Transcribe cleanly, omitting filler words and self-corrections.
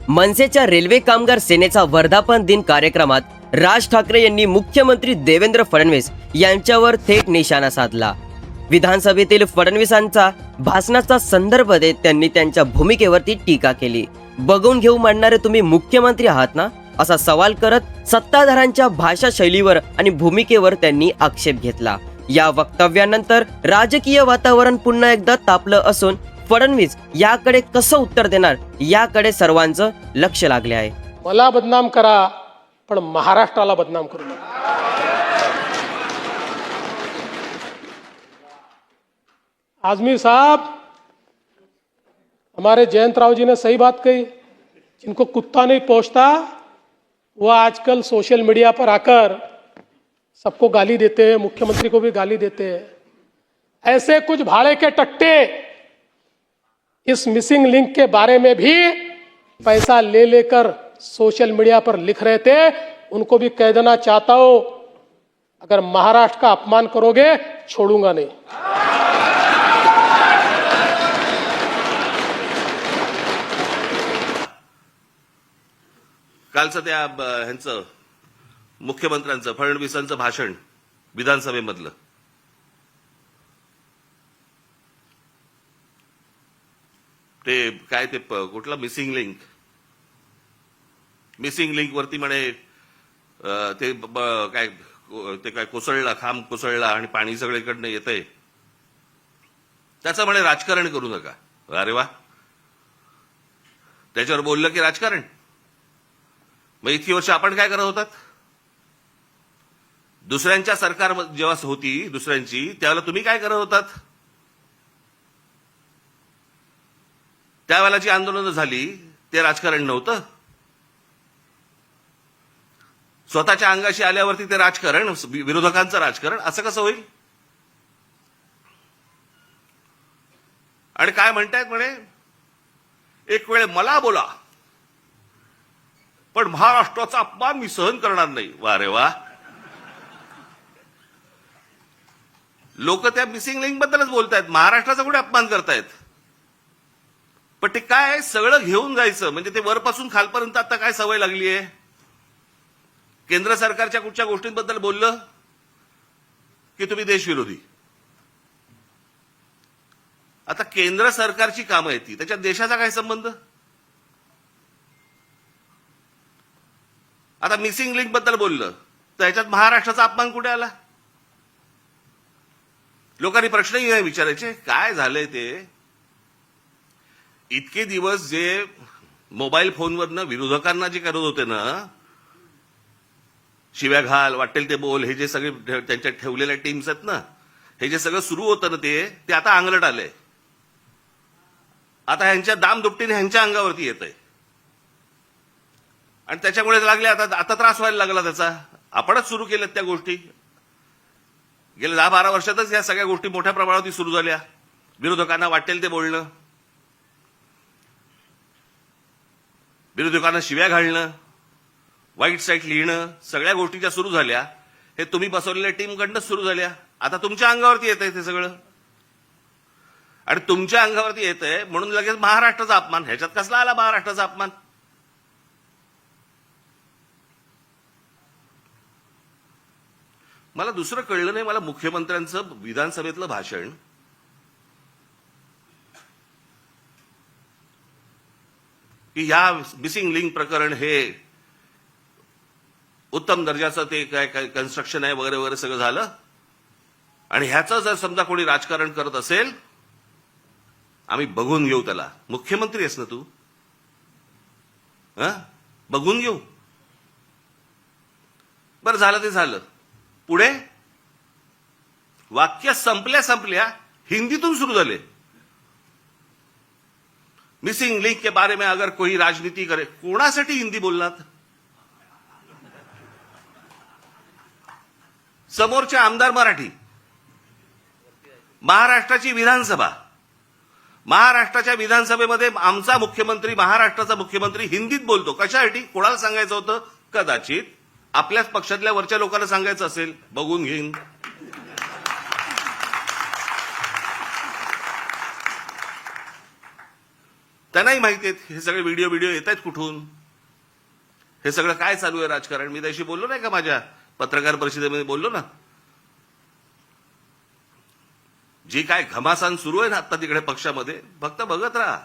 मनसेच्या रेल्वे कामगार सेनेचा वर्धापन दिन कार्यक्रमात राज ठाकरे यांनी मुख्यमंत्री देवेंद्र फडणवीस यांच्यावर थेट निशाणा साधला. विधानसभेतील फडणवीसांचा भाषणाचा संदर्भ देत त्यांनी त्यांच्या भूमिकेवरती टीका केली. बघून घेऊ म्हणणारे तुम्ही मुख्यमंत्री आहात ना, असा सवाल करत सत्ताधाऱ्यांच्या भाषा शैलीवर आणि भूमिकेवर त्यांनी आक्षेप घेतला. या वक्तव्यानंतर राजकीय वातावरण पुन्हा एकदा तापलं असून फडणवीस याकडे कसं उत्तर देणार याकडे सर्वांचं लक्ष लागले आहे. मला बदनाम करा पण महाराष्ट्राला बदनाम करू नका. आजमी साहब, हमारे जयंत राव जी ने सही बात कही. जिनको कुत्ता नहीं पहुंचता वो आजकल सोशल मीडिया पर आकर सबको गाली देते हैं, मुख्यमंत्री को भी गाली देते हैं. ऐसे कुछ भाड़े के टट्टे इस मिसिंग लिंक के बारे में भी पैसा ले लेकर सोशल मीडिया पर लिख रहे थे. उनको भी कह देना चाहता हूं, अगर महाराष्ट्र का अपमान करोगे छोड़ूंगा नहीं. कालचं त्या ह्यांचं मुख्यमंत्र्यांचं फडणवीसांचं भाषण विधानसभेमधलं ते काय ते कुठला मिसिंग लिंक वरती म्हणे ते काय कोसळला, खांब कोसळला आणि पाणी सगळीकडनं येतंय, त्याचं म्हणे राजकारण करू नका. अरे वा, त्याच्यावर बोललं की राजकारण. मग इतकी वर्ष आपण काय करत होतात? दुसऱ्यांच्या सरकार जेव्हा होती दुसऱ्यांची, त्यावेळेला तुम्ही काय करत होतात? त्यावेळेला जी आंदोलनं झाली ते राजकारण नव्हतं. स्वतःच्या अंगाशी आल्यावरती ते राजकारण, विरोधकांचं राजकारण असं कसं होईल? आणि काय म्हणतायत म्हणे, एक वेळ मला बोला पण महाराष्ट्राचा अपमान मी सहन करणार नाही. वा रे वा, लोक त्या मिसिंग लिंक बद्दलच बोलतायत, महाराष्ट्राचा कुठे अपमान करतायत? पण ते काय सगळं घेऊन जायचं म्हणजे ते वरपासून खालपर्यंत आता काय सवय लागली आहे. केंद्र सरकारच्या कुठच्या गोष्टींबद्दल बोललं की तुम्ही देशविरोधी. आता केंद्र सरकारची कामं येते, त्याच्यात देशाचा काय संबंध? आता मिसिंग लिंक बद्दल बोललं तर ह्याच्यात महाराष्ट्राचा अपमान कुठे आला? लोकांनी प्रश्नही नाही विचारायचे काय झालंय ते. इतके दिवस जे मोबाईल फोनवरनं विरोधकांना जे करत होते ना, शिव्या घाल, वाटेल ते बोल, हे जे सगळे त्यांच्या ठेवलेल्या टीम्स आहेत ना, हे जे सगळं सुरू होतं ना ते आता अंगलट आलंय. आता ह्यांच्या दामदुपटीने ह्यांच्या अंगावरती येत आहे आणि त्याच्यामुळे लागले आता त्रास व्हायला लागला त्याचा. आपणच सुरू केल्यात त्या गोष्टी. गेल्या 10-12 वर्षातच या सगळ्या गोष्टी मोठ्या प्रमाणावरती सुरू झाल्या. विरोधकांना वाटेल ते बोलणं, विरोधकांना शिव्या घालणं, वाईट साईट लिहिणं, सगळ्या गोष्टी ज्या सुरू झाल्या हे तुम्ही बसवलेल्या टीमकडनंच सुरू झाल्या. आता तुमच्या अंगावरती येत आहे ते सगळं आणि तुमच्या अंगावरती येत आहे म्हणून लगेच महाराष्ट्राचा अपमान. ह्याच्यात कसला आला महाराष्ट्राचा अपमान? मला दुसरं कळलं नाही. मला मुख्यमंत्र्यांचं विधानसभेतलं भाषण की या मिसिंग लिंक प्रकरण हे उत्तम दर्जाचं ते काय कन्स्ट्रक्शन आहे वगैरे वगैरे सगळं झालं आणि ह्याचं जर समजा कोणी राजकारण करत असेल आम्ही बघून घेऊ त्याला. मुख्यमंत्री आहेस ना तू, बघून घेऊ. बरं झालं ते झालं. पुढे वाक्य संपल्या हिंदीतून सुरू झाले. मिसिंग लिंक के बारे में अगर कोई राजनीति करे, कोणासाठी हिंदी बोललात? समोरचे आमदार मराठी, महाराष्ट्राची विधानसभा, महाराष्ट्राच्या विधानसभेमध्ये आमचा मुख्यमंत्री, महाराष्ट्राचा मुख्यमंत्री हिंदीत बोलतो. कशासाठी? कोणाला सांगायचं होतं? कदाचित आपल्याच पक्षातल्या वरच्या लोकांना सांगायचं असेल, बघून घेईन. त्यांनाही माहिती आहेत हे सगळे व्हिडिओ येत आहेत कुठून, हे सगळं काय चालू आहे राजकारण. मी त्याशी बोललो नाही का, माझ्या पत्रकार परिषदेमध्ये बोललो ना. जी काय घमासान सुरू आहे ना आता तिकडे पक्षामध्ये, फक्त बघत राहा.